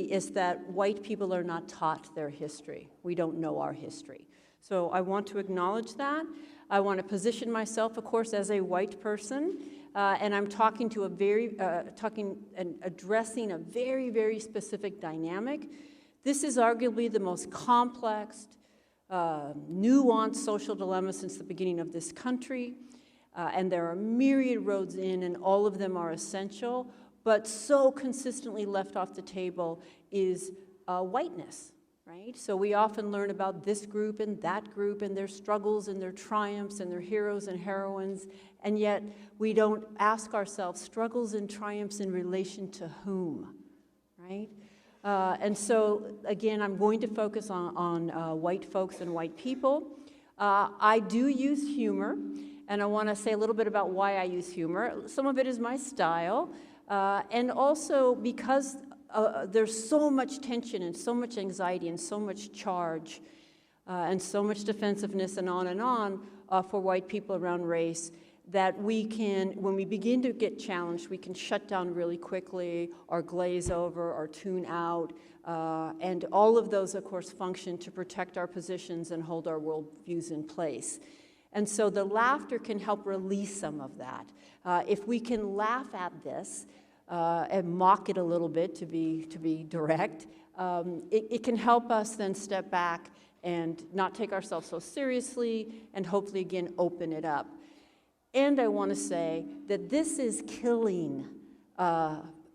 is that white people are not taught their history. We don't know our history. So I want to acknowledge that. I want to position myself, of course, as a white person, and I'm talking to addressing a very, very specific dynamic. This is arguably the most complex, nuanced social dilemma since the beginning of this country, and there are myriad roads in, and all of them are essential, but so consistently left off the table is whiteness. Right? So we often learn about this group and that group and their struggles and their triumphs and their heroes and heroines, and yet we don't ask ourselves struggles and triumphs in relation to whom, right? And so, again, I'm going to focus on white folks and white people. I do use humor, and I want to say a little bit about why I use humor. Some of it is my style, and also because there's so much tension and so much anxiety and so much charge and so much defensiveness and on for white people around race that we can, when we begin to get challenged, we can shut down really quickly or glaze over or tune out. And all of those, of course, function to protect our positions and hold our worldviews in place. And so the laughter can help release some of that. If we can laugh at this, and mock it a little bit, to be direct, it can help us then step back and not take ourselves so seriously and hopefully, again, open it up. And I want to say that this is killing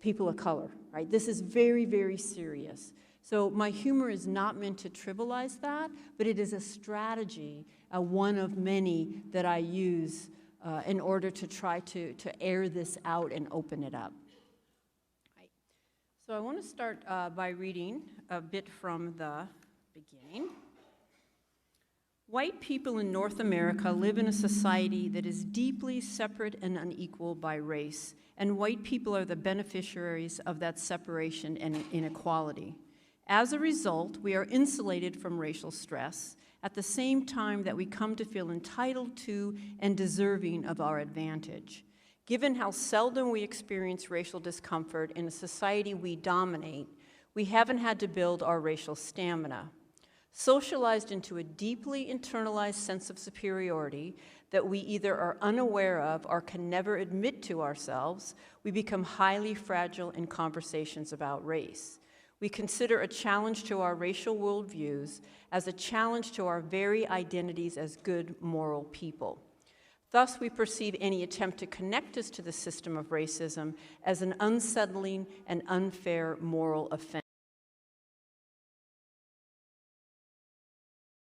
people of color, right? This is very, very serious. So my humor is not meant to trivialize that, but it is a strategy, one of many that I use in order to try to air this out and open it up. So I want to start by reading a bit from the beginning. White people in North America live in a society that is deeply separate and unequal by race, and white people are the beneficiaries of that separation and inequality. As a result, we are insulated from racial stress at the same time that we come to feel entitled to and deserving of our advantage. Given how seldom we experience racial discomfort in a society we dominate, we haven't had to build our racial stamina. Socialized into a deeply internalized sense of superiority that we either are unaware of or can never admit to ourselves, we become highly fragile in conversations about race. We consider a challenge to our racial worldviews as a challenge to our very identities as good moral people. Thus, we perceive any attempt to connect us to the system of racism as an unsettling and unfair moral offense.